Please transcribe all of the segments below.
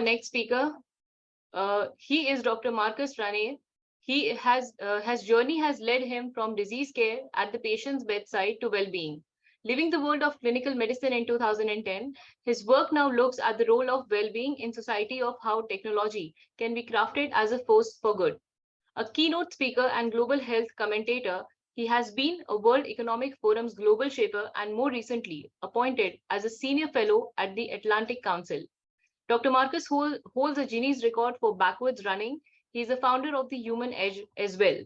our next speaker. He is Dr. Marcus Rane. His journey has led him from disease care at the patient's bedside to well-being. Leaving the world of clinical medicine in 2010, his work now looks at the role of well-being in society of how technology can be crafted as a force for good. A keynote speaker and global health commentator, he has been a World Economic Forum's global shaper and more recently appointed as a senior fellow at the Atlantic Council. Dr. Marcus holds a Guinness record for backwards running. He is the founder of the Human Edge as well.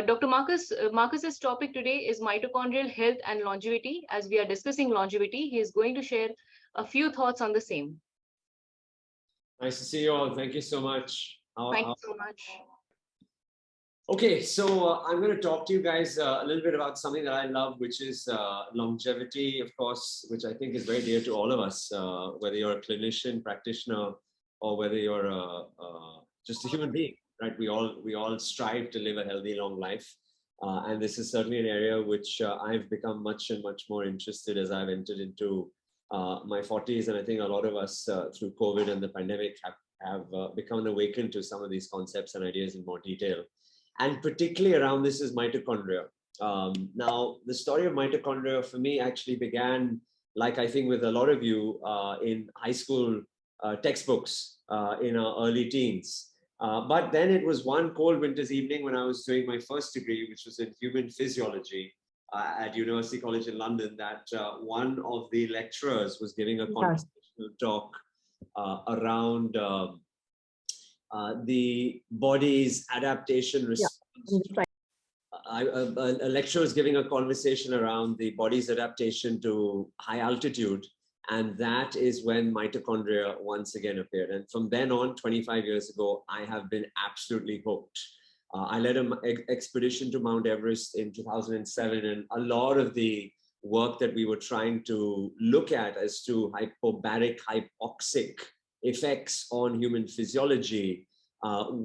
Dr. Marcus's topic today is mitochondrial health and longevity. As we are discussing longevity, he is going to share a few thoughts on the same. Nice to see you all. Thank you so much. Thank you so much. Okay, so I'm going to talk to you guys a little bit about something that I love, which is longevity, of course, which I think is very dear to all of us, whether you're a clinician, practitioner, or whether you're just a human being, right? We all strive to live a healthy, long life. And this is certainly an area which I've become much and much more interested as I've entered into my 40s. And I think a lot of us through COVID and the pandemic have become awakened to some of these concepts and ideas in more detail. And particularly around this is mitochondria. Now, the story of mitochondria for me actually began, like I think with a lot of you, in high school textbooks in our early teens. But then it was one cold winter's evening when I was doing my first degree, which was in human physiology at University College in London, that one of the lecturers was giving a conversational talk around the body's adaptation response. A lecturer was giving a conversation around the body's adaptation to high altitude, and that is when mitochondria once again appeared. And from then on, 25 years ago, I have been absolutely hooked. I led an expedition to Mount Everest in 2007, and a lot of the work that we were trying to look at as to hypobaric, hypoxic effects on human physiology,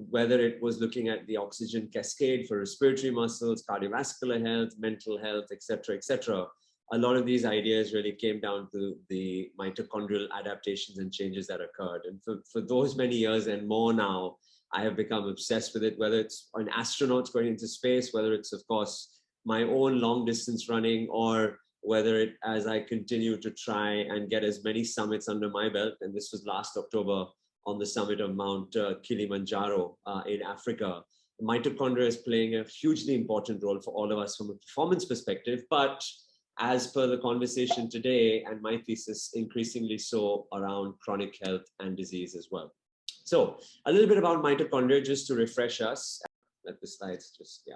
whether it was looking at the oxygen cascade for respiratory muscles, cardiovascular health, mental health, etc. A lot of these ideas really came down to the mitochondrial adaptations and changes that occurred. And for those many years and more now, I have become obsessed with it, whether it's an astronaut going into space, whether it's, of course, my own long distance running, or whether it, as I continue to try and get as many summits under my belt, and this was last October on the summit of Mount Kilimanjaro in Africa. Mitochondria is playing a hugely important role for all of us from a performance perspective, but as per the conversation today, and my thesis, increasingly so around chronic health and disease as well. So a little bit about mitochondria, just to refresh us. Let the slides just, yeah.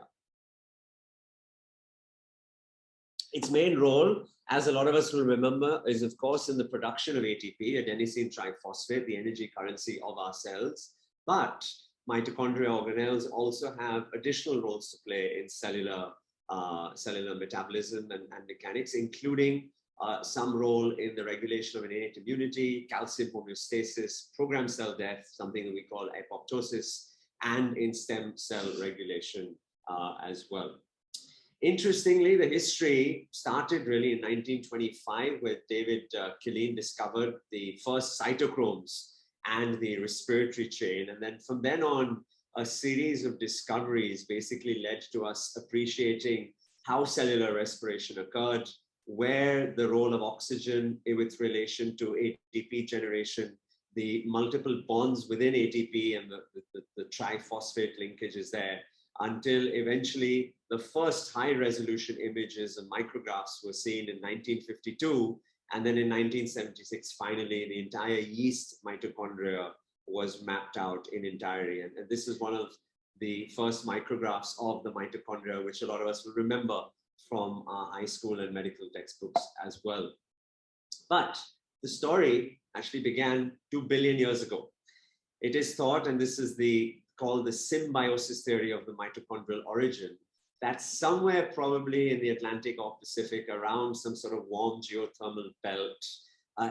Its main role, as a lot of us will remember, is of course in the production of ATP, adenosine triphosphate, the energy currency of our cells. But mitochondria organelles also have additional roles to play in cellular metabolism and mechanics, including some role in the regulation of innate immunity, calcium homeostasis, programmed cell death, something that we call apoptosis, and in stem cell regulation as well. Interestingly, the history started really in 1925, where David Killeen discovered the first cytochromes and the respiratory chain. And then from then on, a series of discoveries basically led to us appreciating how cellular respiration occurred, where the role of oxygen with relation to ATP generation, the multiple bonds within ATP and the triphosphate linkages there, until eventually the first high resolution images and micrographs were seen in 1952. And then in 1976, finally, the entire yeast mitochondria was mapped out in entirety. And this is one of the first micrographs of the mitochondria, which a lot of us will remember from our high school and medical textbooks as well. But the story actually began 2 billion years ago. It is thought, and this is called the symbiosis theory of the mitochondrial origin, that somewhere probably in the Atlantic or Pacific, around some sort of warm geothermal belt,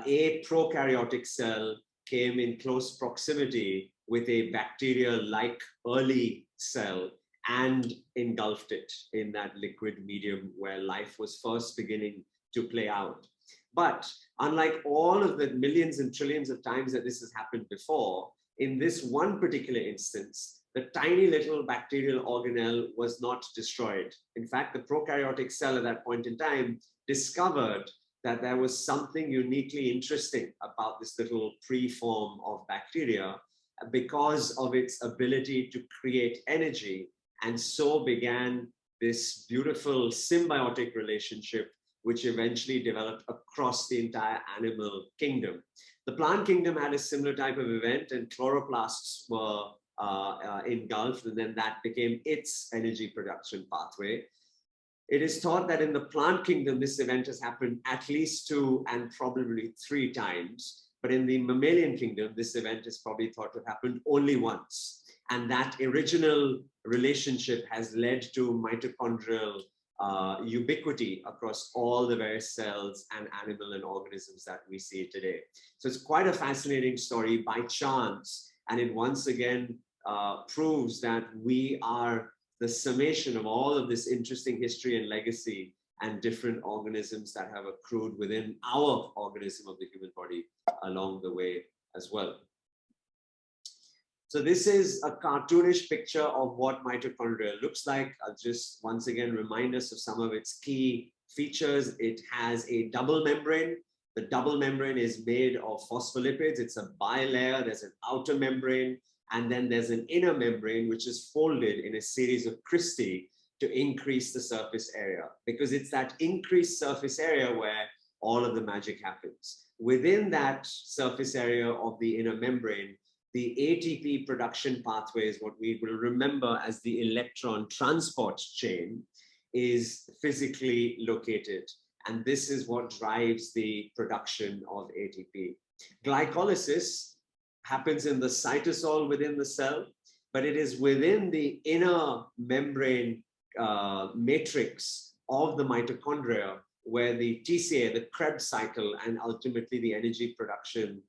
a prokaryotic cell came in close proximity with a bacterial-like early cell and engulfed it in that liquid medium where life was first beginning to play out. But unlike all of the millions and trillions of times that this has happened before, in this one particular instance, the tiny little bacterial organelle was not destroyed. In fact, the prokaryotic cell at that point in time discovered that there was something uniquely interesting about this little preform of bacteria because of its ability to create energy. And so began this beautiful symbiotic relationship, which eventually developed across the entire animal kingdom. The plant kingdom had a similar type of event, and chloroplasts were engulfed, and then that became its energy production pathway. It is thought that in the plant kingdom, this event has happened at least 2 and probably 3 times. But in the mammalian kingdom, this event is probably thought to have happened only once. And that original relationship has led to mitochondrial ubiquity across all the various cells and animal and organisms that we see today. So it's quite a fascinating story by chance. And it once again proves that we are the summation of all of this interesting history and legacy and different organisms that have accrued within our organism of the human body along the way as well. So this is a cartoonish picture of what mitochondria looks like. I'll just once again remind us of some of its key features. It has a double membrane. The double membrane is made of phospholipids. It's a bilayer. There's an outer membrane, and then there's an inner membrane, which is folded in a series of cristae to increase the surface area, because it's that increased surface area where all of the magic happens. Within that surface area of the inner membrane, the ATP production pathways, what we will remember as the electron transport chain, is physically located. And this is what drives the production of ATP. Glycolysis happens in the cytosol within the cell, but it is within the inner membrane matrix of the mitochondria where the TCA, the Krebs cycle, and ultimately the energy production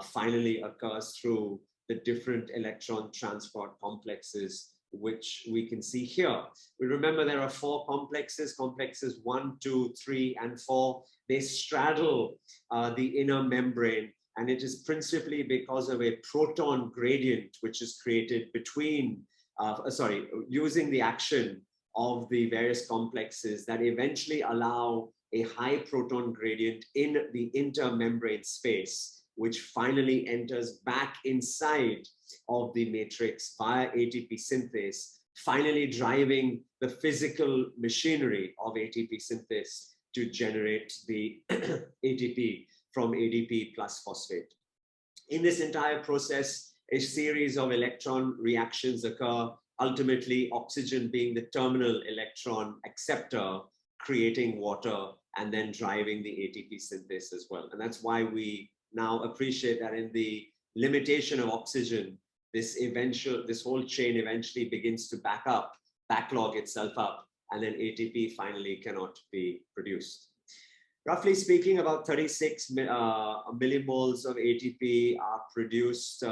finally occurs through the different electron transport complexes, which we can see here. We remember there are 4 complexes, complexes 1, 2, 3, and 4. They straddle the inner membrane, and it is principally because of a proton gradient, which is created between, using the action of the various complexes that eventually allow a high proton gradient in the intermembrane space, which finally enters back inside of the matrix via ATP synthase, finally driving the physical machinery of ATP synthase to generate the ATP from ADP plus phosphate. In this entire process, a series of electron reactions occur, ultimately oxygen being the terminal electron acceptor, creating water, and then driving the ATP synthase as well. And that's why we now appreciate that in the limitation of oxygen, this whole chain eventually begins to backlog itself up, and then ATP finally cannot be produced. Roughly speaking, about 36 millimoles of ATP are produced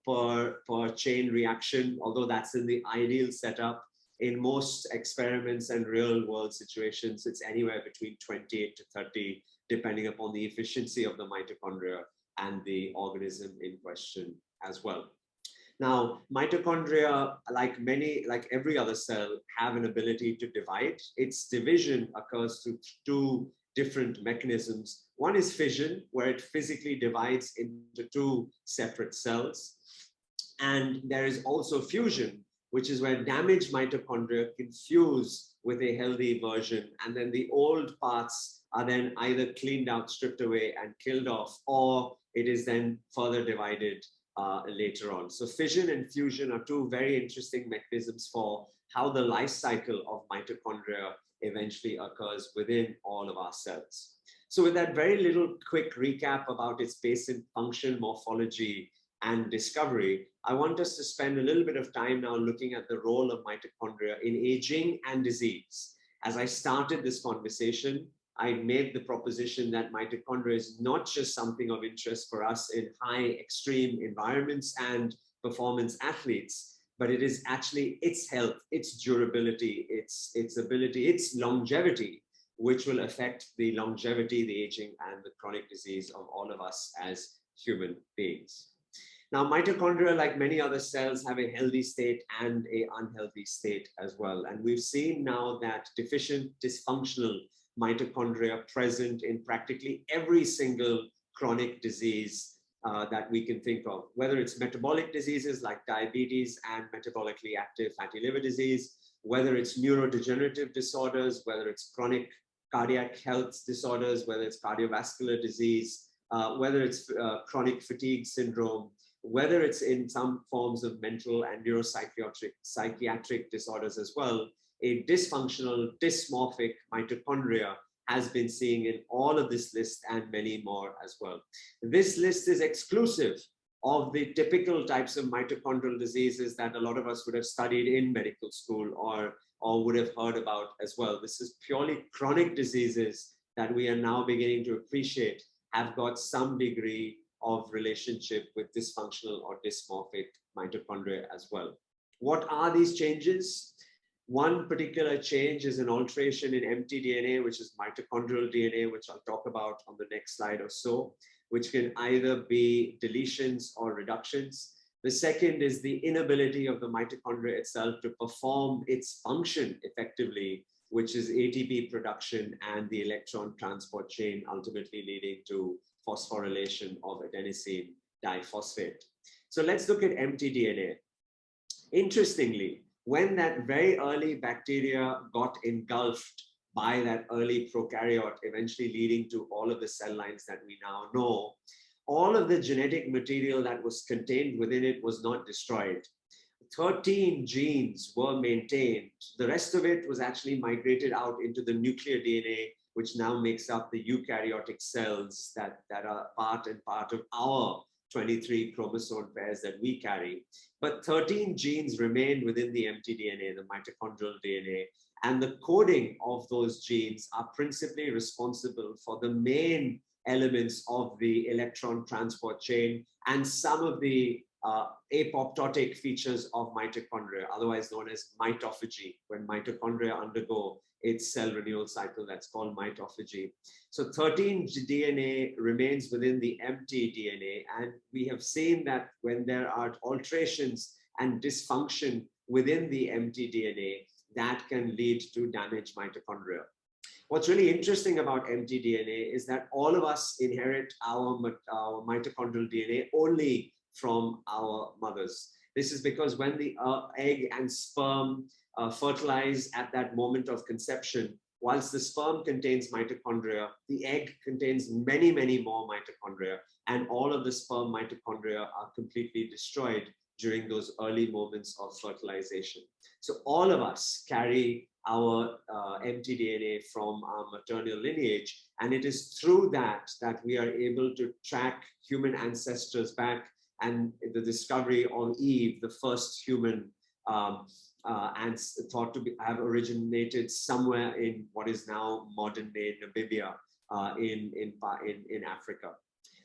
per chain reaction, although that's in the ideal setup. In most experiments and real world situations, it's anywhere between 28 to 30, depending upon the efficiency of the mitochondria and the organism in question as well. Now, mitochondria, like every other cell, have an ability to divide. Its division occurs through 2 different mechanisms. One is fission, where it physically divides into 2 separate cells. And there is also fusion, which is where damaged mitochondria can fuse with a healthy version. And then the old parts are then either cleaned out, stripped away, and killed off, or it is then further divided later on. So fission and fusion are 2 very interesting mechanisms for how the life cycle of mitochondria eventually occurs within all of our cells. So with that very little quick recap about its basic function, morphology, and discovery, I want us to spend a little bit of time now looking at the role of mitochondria in aging and disease. As I started this conversation, I made the proposition that mitochondria is not just something of interest for us in high extreme environments and performance athletes, but it is actually its health, its durability, its ability, its longevity which will affect the longevity, the aging, and the chronic disease of all of us as human beings. Now, mitochondria, like many other cells, have a healthy state and an unhealthy state as well. And we've seen now that deficient, dysfunctional mitochondria present in practically every single chronic disease that we can think of, whether it's metabolic diseases like diabetes and metabolically active fatty liver disease, whether it's neurodegenerative disorders, whether it's chronic cardiac health disorders, whether it's cardiovascular disease, whether it's chronic fatigue syndrome, whether it's in some forms of mental and psychiatric disorders as well. A dysfunctional, dysmorphic mitochondria has been seen in all of this list and many more as well. This list is exclusive of the typical types of mitochondrial diseases that a lot of us would have studied in medical school or would have heard about as well. This is purely chronic diseases that we are now beginning to appreciate have got some degree of relationship with dysfunctional or dysmorphic mitochondria as well. What are these changes? One particular change is an alteration in mtDNA, which is mitochondrial DNA, which I'll talk about on the next slide or so, which can either be deletions or reductions. The second is the inability of the mitochondria itself to perform its function effectively, which is ATP production and the electron transport chain, ultimately leading to phosphorylation of adenosine diphosphate. So let's look at mtDNA. Interestingly, when that very early bacteria got engulfed by that early prokaryote, eventually leading to all of the cell lines that we now know, all of the genetic material that was contained within it was not destroyed. 13 genes were maintained. The rest of it was actually migrated out into the nuclear DNA, which now makes up the eukaryotic cells that are part and part of our 23 chromosome pairs that we carry. But 13 genes remain within the mtDNA, the mitochondrial DNA, and the coding of those genes are principally responsible for the main elements of the electron transport chain and some of the apoptotic features of mitochondria, otherwise known as mitophagy, when mitochondria undergo its cell renewal cycle, that's called mitophagy. So 13 DNA remains within the mtDNA, and we have seen that when there are alterations and dysfunction within the mtDNA, that can lead to damaged mitochondria. What's really interesting about mtDNA is that all of us inherit our mitochondrial DNA only from our mothers. This is because when the egg and sperm fertilize at that moment of conception, whilst the sperm contains mitochondria, the egg contains many, many more mitochondria, and all of the sperm mitochondria are completely destroyed during those early moments of fertilization. So all of us carry our mtDNA from our maternal lineage, and it is through that we are able to track human ancestors back, and the discovery of Eve, the first human, and thought to have originated somewhere in what is now modern day Namibia in Africa.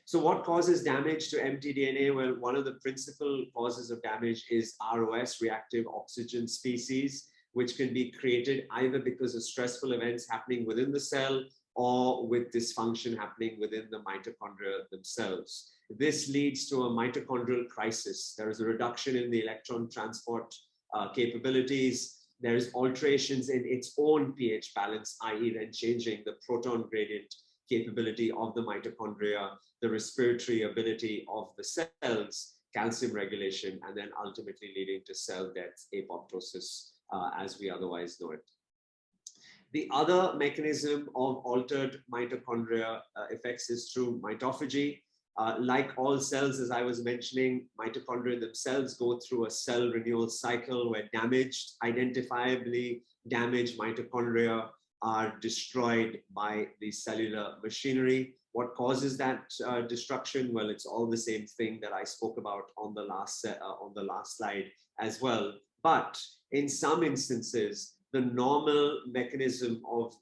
So what causes damage to mtDNA? Well, one of the principal causes of damage is ROS, reactive oxygen species, which can be created either because of stressful events happening within the cell or with dysfunction happening within the mitochondria themselves. This leads to a mitochondrial crisis. There is a reduction in the electron transport capabilities. There is alterations in its own pH balance, i.e. then changing the proton gradient capability of the mitochondria, the respiratory ability of the cells, calcium regulation, and then ultimately leading to cell death, apoptosis, as we otherwise know it. The other mechanism of altered mitochondria effects is through mitophagy. Like all cells, as I was mentioning, mitochondria themselves go through a cell renewal cycle where identifiably damaged mitochondria are destroyed by the cellular machinery. What causes that destruction? Well, it's all the same thing that I spoke about on the last slide as well. But in some instances, the normal mechanism of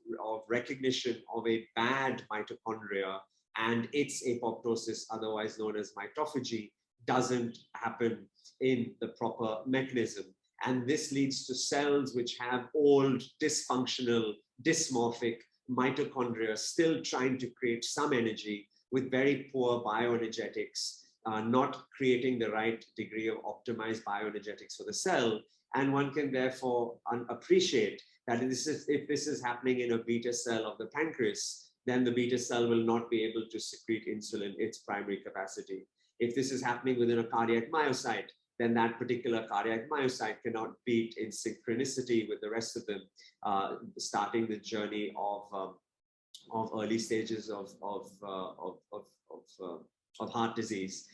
recognition of a bad mitochondria and its apoptosis, otherwise known as mitophagy, doesn't happen in the proper mechanism. And this leads to cells which have old, dysfunctional, dysmorphic mitochondria still trying to create some energy with very poor bioenergetics, not creating the right degree of optimized bioenergetics for the cell. And one can therefore appreciate that if this is happening in a beta cell of the pancreas, then the beta cell will not be able to secrete insulin, its primary capacity. If this is happening within a cardiac myocyte, then that particular cardiac myocyte cannot beat in synchronicity with the rest of them, starting the journey of early stages of heart disease,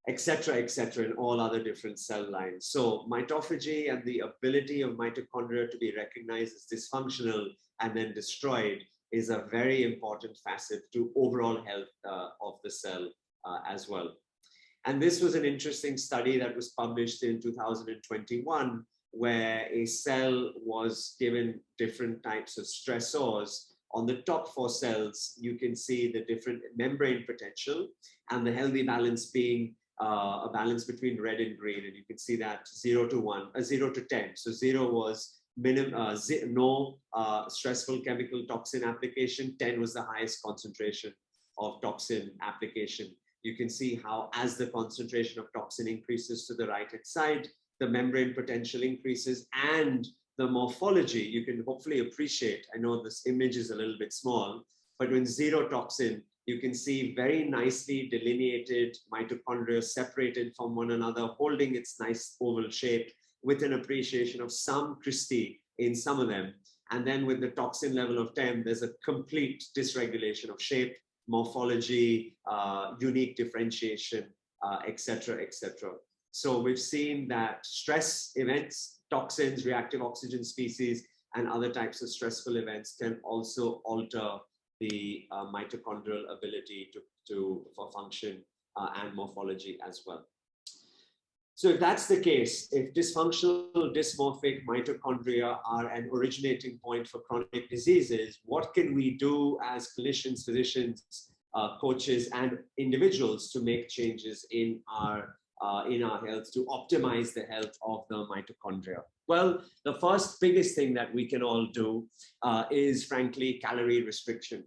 etc., and all other different cell lines. So mitophagy and the ability of mitochondria to be recognized as dysfunctional and then destroyed is a very important facet to overall health of the cell as well. And this was an interesting study that was published in 2021, where a cell was given different types of stressors. On the top 4 cells, you can see the different membrane potential and the healthy balance being a balance between red and green. And you can see that 0 to 10. So 0 was no stressful chemical toxin application. 10 was the highest concentration of toxin application. You can see how as the concentration of toxin increases to the right-hand side, the membrane potential increases, and the morphology, you can hopefully appreciate. I know this image is a little bit small, but when 0 toxin, you can see very nicely delineated mitochondria separated from one another, holding its nice oval shape with an appreciation of some cristae in some of them. And then with the toxin level of 10, there's a complete dysregulation of shape, morphology, unique differentiation, etc., etc. So we've seen that stress events, toxins, reactive oxygen species, and other types of stressful events can also alter the mitochondrial ability for function and morphology as well. So if that's the case, if dysfunctional dysmorphic mitochondria are an originating point for chronic diseases, what can we do as clinicians, physicians, coaches, and individuals to make changes in our health to optimize the health of the mitochondria? Well, the first biggest thing that we can all do is frankly calorie restriction.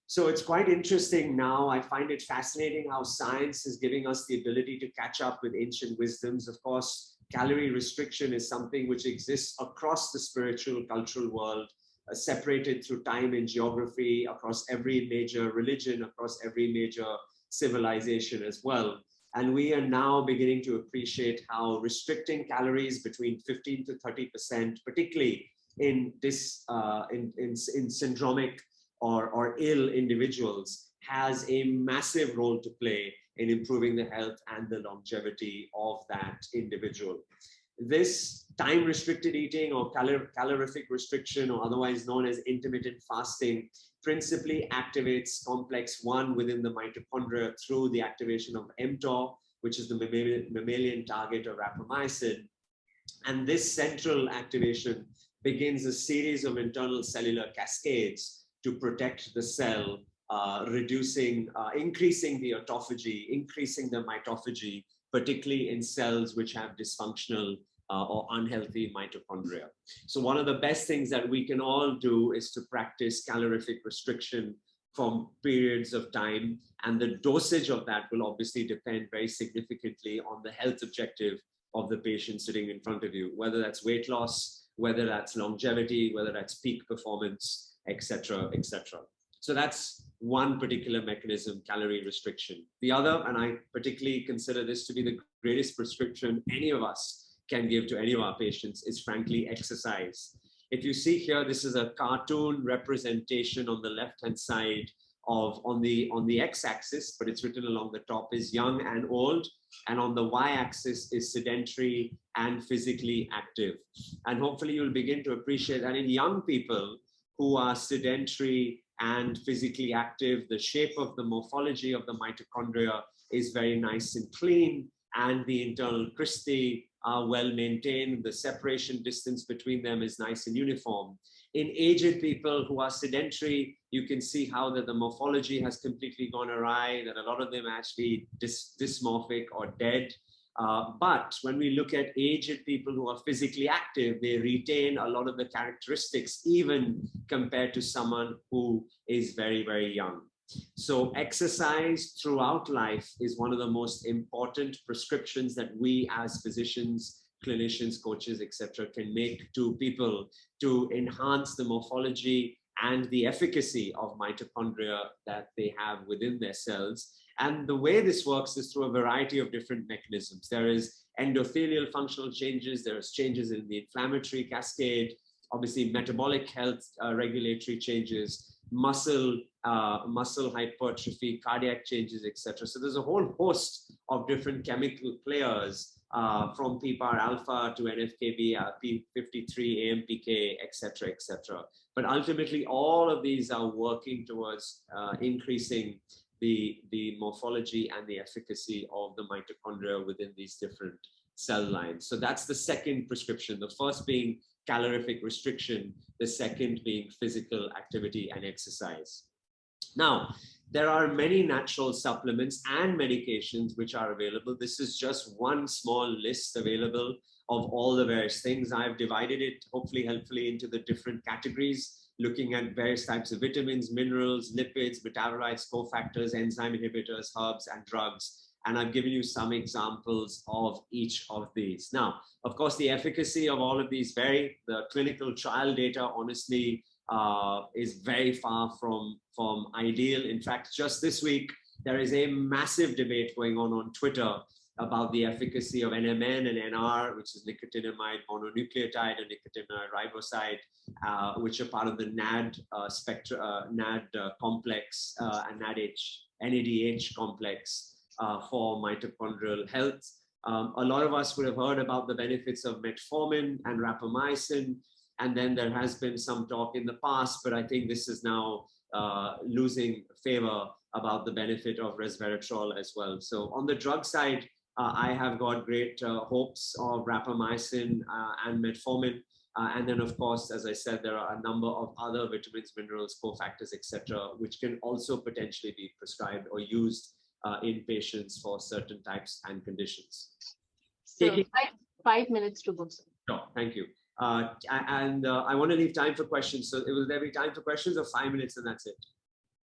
So it's quite interesting now. I find it fascinating how science is giving us the ability to catch up with ancient wisdoms. Of course, calorie restriction is something which exists across the spiritual, cultural world, separated through time and geography, across every major religion, across every major civilization as well. And we are now beginning to appreciate how restricting calories between 15 to 30%, particularly in syndromic or ill individuals, has a massive role to play in improving the health and the longevity of that individual. This time-restricted eating or calorific restriction, or otherwise known as intermittent fasting, principally activates complex 1 within the mitochondria through the activation of mTOR, which is the mammalian target of rapamycin. And this central activation begins a series of internal cellular cascades to protect the cell, increasing the autophagy, increasing the mitophagy, particularly in cells which have dysfunctional or unhealthy mitochondria. So one of the best things that we can all do is to practice calorific restriction from periods of time, and the dosage of that will obviously depend very significantly on the health objective of the patient sitting in front of you, whether that's weight loss, whether that's longevity, whether that's peak performance, etc., etc. So that's one particular mechanism, calorie restriction. The other, and I particularly consider this to be the greatest prescription any of us can give to any of our patients, is frankly exercise. If you see here, this is a cartoon representation on the left-hand side of, on the x-axis, but it's written along the top, is young and old, and on the y-axis is sedentary and physically active. And hopefully you'll begin to appreciate that in young people who are sedentary and physically active, the shape of the morphology of the mitochondria is very nice and clean, and the internal cristae are well maintained. The separation distance between them is nice and uniform. In aged people who are sedentary, you can see how that the morphology has completely gone awry, that a lot of them are actually dysmorphic or dead. But when we look at aged people who are physically active, they retain a lot of the characteristics, even compared to someone who is very, very young. So exercise throughout life is one of the most important prescriptions that we as physicians, clinicians, coaches, etc., can make to people to enhance the morphology and the efficacy of mitochondria that they have within their cells. And the way this works is through a variety of different mechanisms. There is endothelial functional changes, there's changes in the inflammatory cascade, obviously metabolic health, regulatory changes, muscle hypertrophy, cardiac changes, etc. So there's a whole host of different chemical players from PPAR alpha to NFKB, P53, AMPK, etc., etc. But ultimately, all of these are working towards increasing the morphology and the efficacy of the mitochondria within these different cell lines. So that's the second prescription. The first being calorific restriction, the second being physical activity and exercise. Now, there are many natural supplements and medications which are available. This is just one small list available of all the various things. I've divided it, hopefully helpfully, into the different categories, looking at various types of vitamins, minerals, lipids, metabolites, cofactors, enzyme inhibitors, herbs, and drugs. And I've given you some examples of each of these. Now, of course, the efficacy of all of these vary. The clinical trial data, honestly, is very far from ideal. In fact, just this week, there is a massive debate going on Twitter about the efficacy of NMN and NR, which is nicotinamide mononucleotide and nicotinamide riboside, which are part of the NAD NAD complex and NADH complex for mitochondrial health. A lot of us would have heard about the benefits of metformin and rapamycin, and then there has been some talk in the past, but I think this is now losing favor about the benefit of resveratrol as well. So on the drug side, I have got great hopes of rapamycin and metformin. And then, of course, as I said, there are a number of other vitamins, minerals, cofactors, etc., which can also potentially be prescribed or used in patients for certain types and conditions. So 5 minutes to go. Sure, thank you. I want to leave time for questions. So will there be time for questions, or 5 minutes and that's it?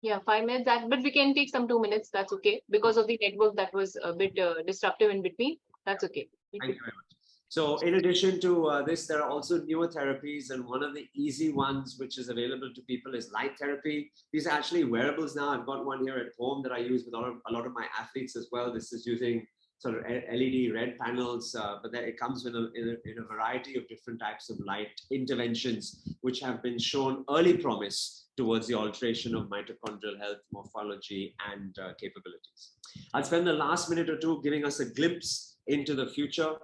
Yeah, 5 minutes, but we can take some 2 minutes. That's okay. Because of the network that was a bit disruptive in between. That's okay. Thank you very much. So in addition to this, there are also newer therapies, and one of the easy ones which is available to people is light therapy. These are actually wearables now. I've got one here at home that I use with a lot of my athletes as well. This is using sort of LED red panels, but then it comes in a variety of different types of light interventions, which have been shown early promise towards the alteration of mitochondrial health, morphology, and capabilities. I'll spend the last minute or two giving us a glimpse into the future.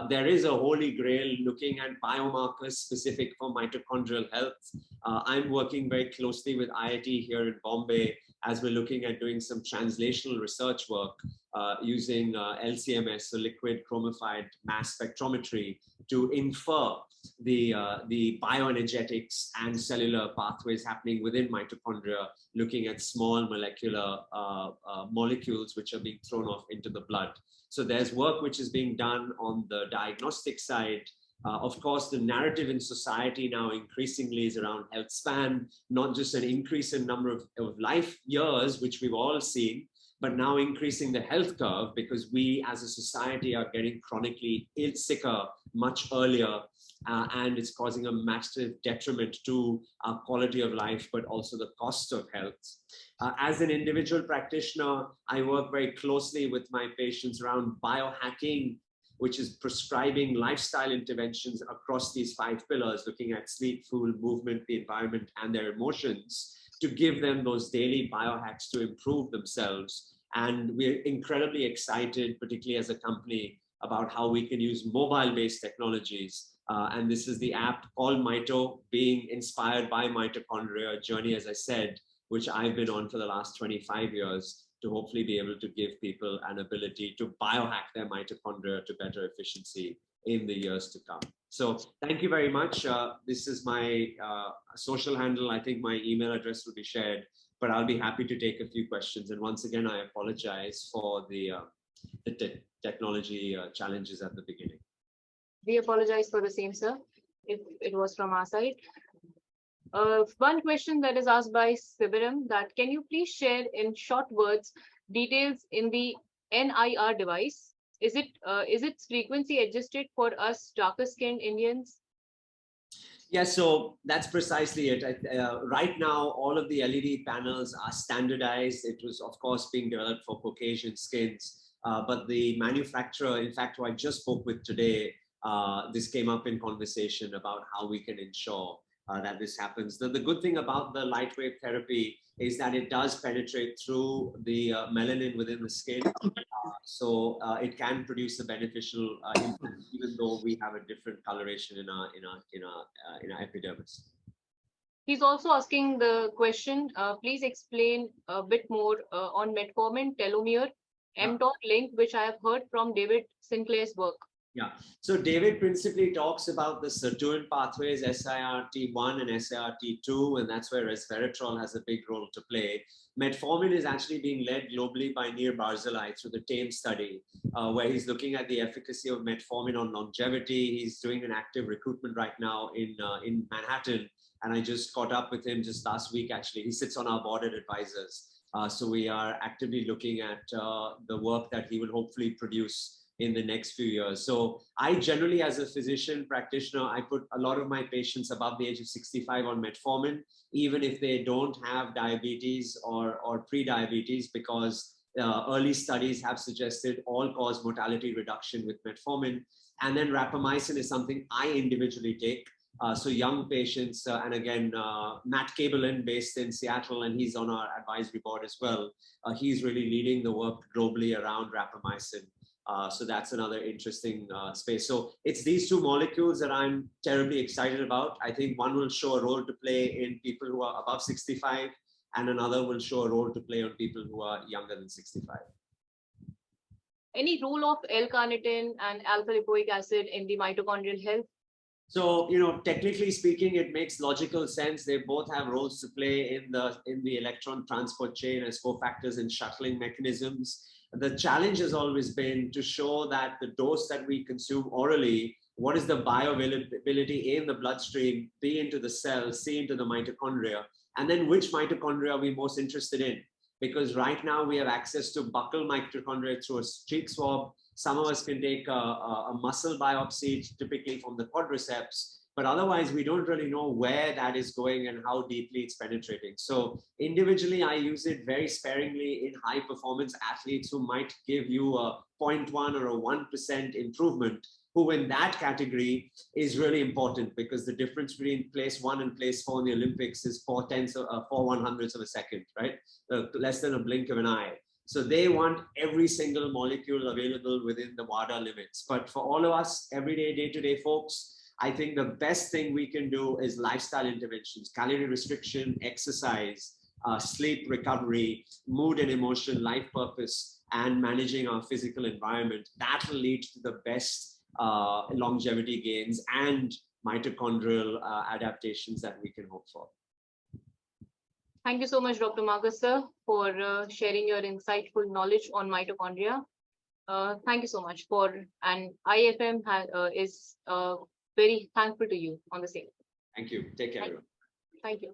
There is a holy grail looking at biomarkers specific for mitochondrial health. I'm working very closely with IIT here in Bombay as we're looking at doing some translational research work using LCMS, so liquid chromified mass spectrometry, to infer the bioenergetics and cellular pathways happening within mitochondria, looking at small molecular molecules which are being thrown off into the blood. So there's work which is being done on the diagnostic side. Of course, the narrative in society now increasingly is around health span, not just an increase in number of life years, which we've all seen, but now increasing the health curve, because we as a society are getting chronically sicker much earlier, and it's causing a massive detriment to our quality of life, but also the cost of health. As an individual practitioner, I work very closely with my patients around biohacking, which is prescribing lifestyle interventions across these 5 pillars, looking at sleep, food, movement, the environment, and their emotions, to give them those daily biohacks to improve themselves. And we're incredibly excited, particularly as a company, about how we can use mobile-based technologies. And this is the app called Mito, being inspired by mitochondria, a journey, as I said, which I've been on for the last 25 years, to hopefully be able to give people an ability to biohack their mitochondria to better efficiency in the years to come. So thank you very much. This is my social handle. I think my email address will be shared, but I'll be happy to take a few questions. And once again, I apologize for the technology challenges at the beginning. We apologize for the same, sir, if it was from our side. One question that is asked by Sibiram, that can you please share in short words details in the NIR device? Is its frequency adjusted for us darker skinned Indians? Yeah, so that's precisely it. Right now, all of the LED panels are standardized. It was, of course, being developed for Caucasian skins, but the manufacturer, in fact, who I just spoke with today, this came up in conversation about how we can ensure that this happens. The good thing about the light wave therapy is that it does penetrate through the melanin within the skin. So it can produce a beneficial impact, even though we have a different coloration in our epidermis. He's also asking the question, please explain a bit more on metformin, telomere, mTOR link, which I have heard from David Sinclair's work. Yeah, so David principally talks about the sirtuin pathways, SIRT1 and SIRT2, and that's where resveratrol has a big role to play. Metformin is actually being led globally by Nir Barzilai through the TAME study, where he's looking at the efficacy of metformin on longevity. He's doing an active recruitment right now in Manhattan, and I just caught up with him just last week, actually. He sits on our board of advisors. So we are actively looking at the work that he will hopefully produce in the next few years. So I generally, as a physician practitioner, I put a lot of my patients above the age of 65 on metformin, even if they don't have diabetes or pre-diabetes, because early studies have suggested all-cause mortality reduction with metformin. And then rapamycin is something I individually take. So young patients, and again, Matt Kabelin, based in Seattle, and he's on our advisory board as well. He's really leading the work globally around rapamycin. So that's another interesting space. So it's these two molecules that I'm terribly excited about. I think one will show a role to play in people who are above 65, and another will show a role to play on people who are younger than 65. Any role of L-carnitine and alpha-lipoic acid in the mitochondrial health? So, technically speaking, it makes logical sense. They both have roles to play in the electron transport chain as cofactors and shuttling mechanisms. The challenge has always been to show that the dose that we consume orally, what is the bioavailability in the bloodstream, B into the cell, C into the mitochondria, and then which mitochondria are we most interested in? Because right now we have access to buccal mitochondria through a cheek swab. Some of us can take a muscle biopsy, typically from the quadriceps, but otherwise we don't really know where that is going and how deeply it's penetrating. So individually, I use it very sparingly in high performance athletes who might give you a 0.1 or a 1% improvement, who in that category is really important, because the difference between place 1 and place 4 in the Olympics is 4 100ths of a second, right? Less than a blink of an eye. So they want every single molecule available within the WADA limits. But for all of us, everyday, day-to-day folks, I think the best thing we can do is lifestyle interventions, calorie restriction, exercise, sleep recovery, mood and emotion, life purpose, and managing our physical environment. That will lead to the best longevity gains and mitochondrial adaptations that we can hope for. Thank you so much, Dr. Marcus, sir, for sharing your insightful knowledge on mitochondria. Thank you so much and IFM is very thankful to you on the same. Thank you. Take care. Thank you.